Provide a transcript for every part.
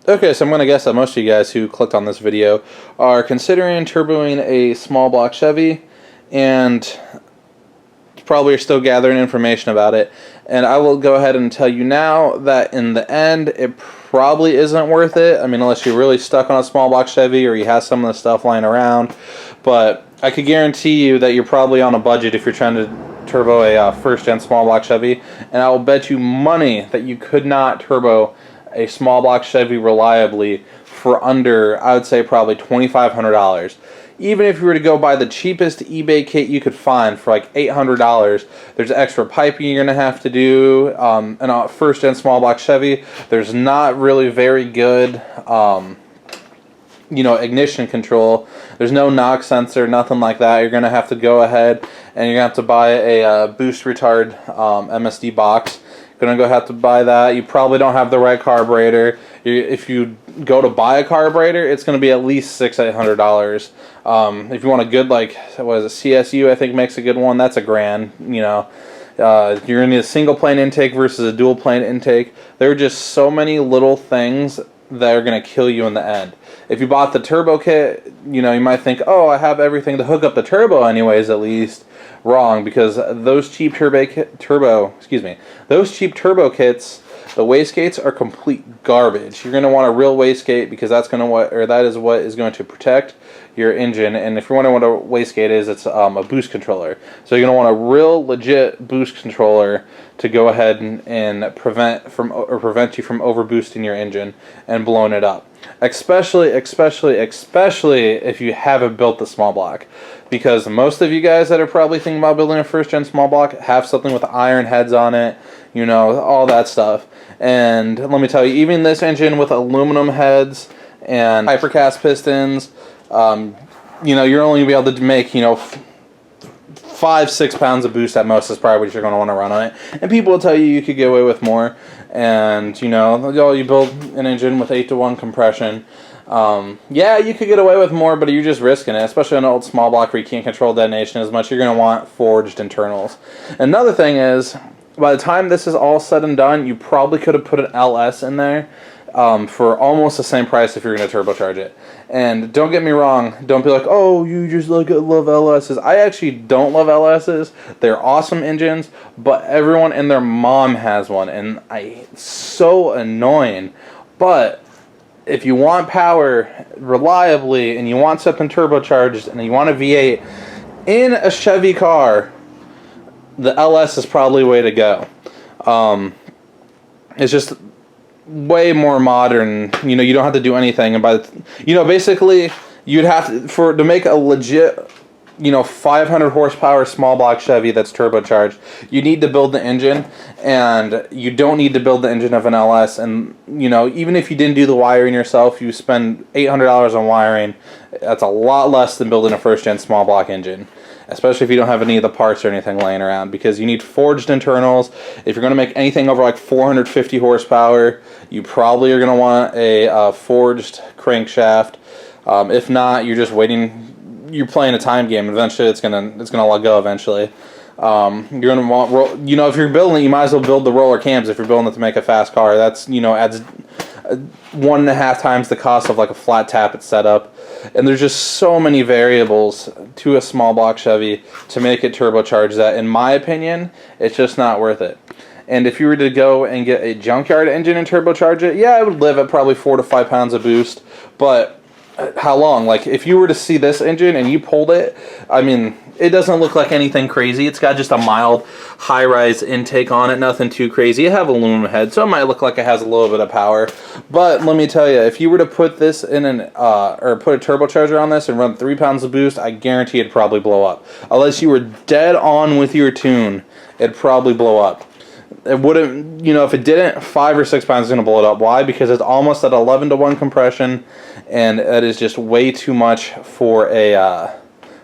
Okay, so I'm going to guess that most of you guys who clicked on this video are considering turboing a small block Chevy and probably are still gathering information about it. And I will go ahead and tell you now that in the end, it probably isn't worth it. I mean, unless you're really stuck on a small block Chevy or you have some of the stuff lying around. But I could guarantee you that you're probably on a budget if you're trying to turbo a first-gen small block Chevy. And I will bet you money that you could not turbo a small block Chevy reliably for under, I would say, probably $2,500. Even if you were to go buy the cheapest eBay kit you could find for like $800, there's extra piping you're going to have to do. And a first-gen small block Chevy, there's not really very good, ignition control. There's no knock sensor, nothing like that. You're going to have to go ahead and you're going to have to buy a boost retard MSD box. Gonna go have to buy that. You probably don't have the right carburetor. If you go to buy a carburetor, it's gonna be at least $600-800. If you want a good, like, what is it, CSU I think makes a good one, that's $1,000. You're gonna need a single plane intake versus a dual plane intake. There are just so many little things that are gonna kill you in the end. If you bought the turbo kit, you might think, oh, I have everything to hook up the turbo anyways, at least. Wrong, because those cheap turbo kits, the wastegates are complete garbage. You're going to want a real wastegate because that is what is going to protect your engine. And if you're wondering what a wastegate is, it's a boost controller. So you're going to want a real legit boost controller to go ahead and prevent you from overboosting your engine and blowing it up. Especially if you haven't built the small block. Because most of you guys that are probably thinking about building a first-gen small block have something with iron heads on it, all that stuff. And let me tell you, even this engine with aluminum heads and hypercast pistons, you're only going to be able to make, 5-6 pounds of boost at most is probably what you're going to want to run on it. And people will tell you could get away with more. And, you build an engine with 8-to-1 compression. Yeah, you could get away with more, but you're just risking it, especially on an old small block where you can't control detonation as much. You're going to want forged internals. Another thing is, by the time this is all said and done, you probably could have put an LS in there for almost the same price if you're going to turbocharge it. And don't get me wrong, don't be like, oh, you just love LSs. I actually don't love LSs. They're awesome engines, but everyone and their mom has one, and it's so annoying. But if you want power reliably and you want something turbocharged and you want a V8 in a Chevy car, the LS is probably the way to go. It's just way more modern. You don't have to do anything. And basically, you'd have to make a legit 500 horsepower small block Chevy that's turbocharged, you need to build the engine, and you don't need to build the engine of an LS. And even if you didn't do the wiring yourself, you spend $800 on wiring. That's a lot less than building a first-gen small block engine, especially if you don't have any of the parts or anything laying around, because you need forged internals. If you're going to make anything over like 450 horsepower, you probably are going to want a forged crankshaft. If not, you're just waiting. You're playing a time game. Eventually, it's gonna let go. Eventually, you're gonna want if you're building it, you might as well build the roller cams. If you're building it to make a fast car, that's adds 1.5 times the cost of like a flat tappet setup. And there's just so many variables to a small block Chevy to make it turbocharge that, in my opinion, it's just not worth it. And if you were to go and get a junkyard engine and turbocharge it, yeah, it would live at probably 4 to 5 pounds of boost, but how long? Like, if you were to see this engine and you pulled it, I mean, it doesn't look like anything crazy. It's got just a mild high-rise intake on it, nothing too crazy. It have aluminum head, so it might look like it has a little bit of power. But let me tell you, if you were to put this in or put a turbocharger on this and run 3 pounds of boost, I guarantee it'd probably blow up. Unless you were dead on with your tune, it'd probably blow up. It wouldn't, if it didn't, 5 or 6 pounds is going to blow it up. Why? Because it's almost at 11-to-1 compression, and that is just way too much for a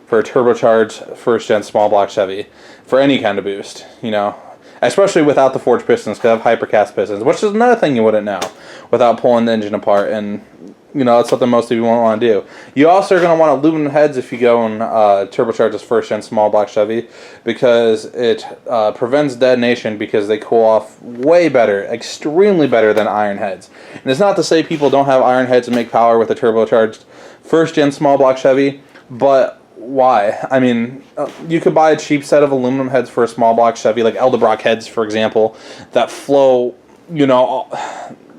turbocharged first-gen small block Chevy for any kind of boost, especially without the forged pistons, because I have hypercast pistons, which is another thing you wouldn't know without pulling the engine apart. And You know, that's something most of you won't want to do. You also are going to want aluminum heads if you go and turbocharge this first-gen small block Chevy, because it prevents detonation because they cool off way better, extremely better than iron heads. And it's not to say people don't have iron heads and make power with a turbocharged first-gen small block Chevy, but why? I mean, you could buy a cheap set of aluminum heads for a small block Chevy, like Edelbrock heads, for example, that flow, you know,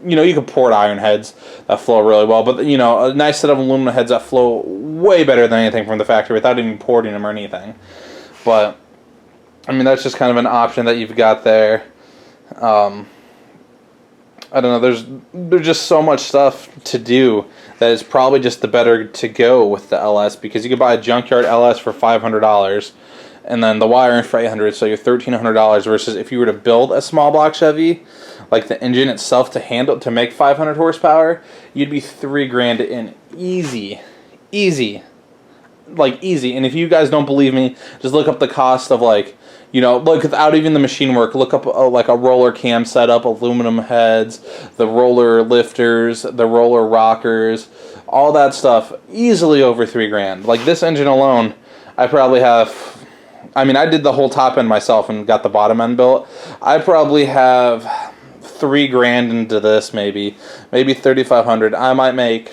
you can port iron heads that flow really well, but, you know, a nice set of aluminum heads that flow way better than anything from the factory without even porting them or anything. But, I mean, that's just kind of an option that you've got there. I don't know, there's just so much stuff to do that is probably just the better to go with the LS, because you could buy a junkyard LS for $500, and then the wiring for $800, so you're $1,300, versus if you were to build a small block Chevy, like the engine itself to make 500 horsepower, you'd be $3,000 in easy. Like easy. And if you guys don't believe me, just look up the cost of, like, you know, look without even the machine work, look up like a roller cam setup, aluminum heads, the roller lifters, the roller rockers, all that stuff, easily over $3,000. Like this engine alone, I probably have, I mean, I did the whole top end myself and got the bottom end built. I probably have $3,000 into this, maybe $3,500. I might make,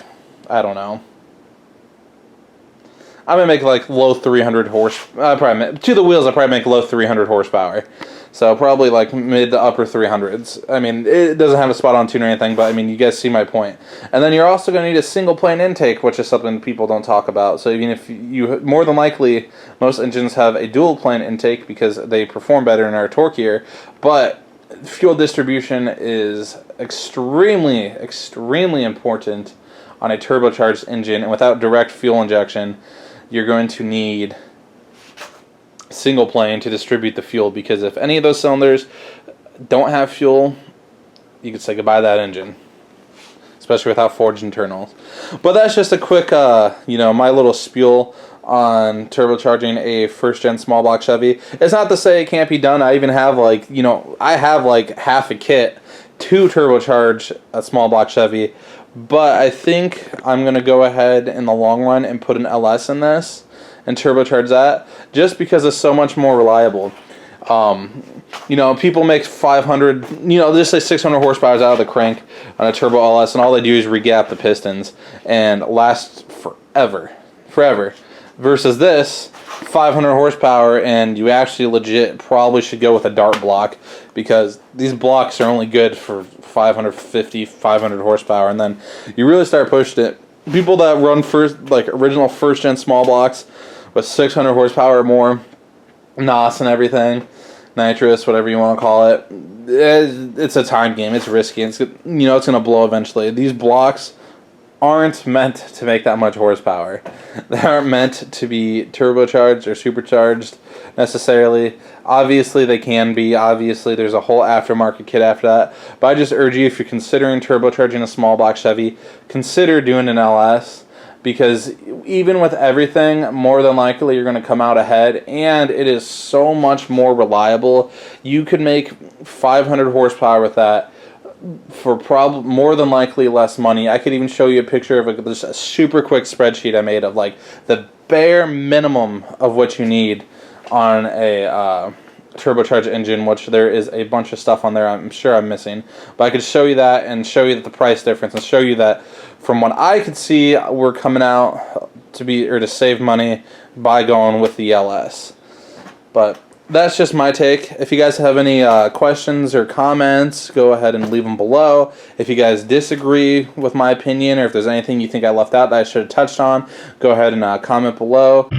I don't know, I might make like low 300 to the wheels I probably make low 300 horsepower, so probably like mid to upper 300s. I mean, it doesn't have a spot on tune or anything, but I mean, you guys see my point. And then you're also going to need a single plane intake, which is something people don't talk about. So even if you, more than likely, most engines have a dual plane intake because they perform better and are torqueier, but fuel distribution is extremely important on a turbocharged engine, and without direct fuel injection, you're going to need single plane to distribute the fuel, because if any of those cylinders don't have fuel, you can say goodbye to that engine, especially without forged internals. But that's just a quick, you know, my little spiel on turbocharging a first-gen small block Chevy. It's not to say it can't be done. I even have, like, you know, I have like half a kit to turbocharge a small block Chevy, but I think I'm going to go ahead in the long run and put an LS in this and turbocharge that, just because it's so much more reliable. You know, people make 500, you know, just say 600 horsepower out of the crank on a turbo LS, and all they do is regap the pistons and last forever. Versus this, 500 horsepower, and you actually legit probably should go with a dart block, because these blocks are only good for 550, 500 horsepower, and then you really start pushing it. People that run original first-gen small blocks with 600 horsepower or more, NOS and everything, nitrous, whatever you want to call it, it's a time game. It's risky. It's, you know, it's going to blow eventually. These blocks aren't meant to make that much horsepower. They aren't meant to be turbocharged or supercharged necessarily. Obviously they can be. Obviously there's a whole aftermarket kit after that. But I just urge you, if you're considering turbocharging a small block Chevy, consider doing an LS, because even with everything, more than likely you're going to come out ahead, and it is so much more reliable. You could make 500 horsepower with that for more than likely less money. I could even show you a picture of just a super quick spreadsheet I made of like the bare minimum of what you need on a turbocharged engine, which there is a bunch of stuff on there I'm sure I'm missing. But I could show you that and show you the price difference and show you that from what I could see, we're coming out to save money by going with the LS. But that's just my take. If you guys have any questions or comments, go ahead and leave them below. If you guys disagree with my opinion, or if there's anything you think I left out that I should have touched on, go ahead and comment below.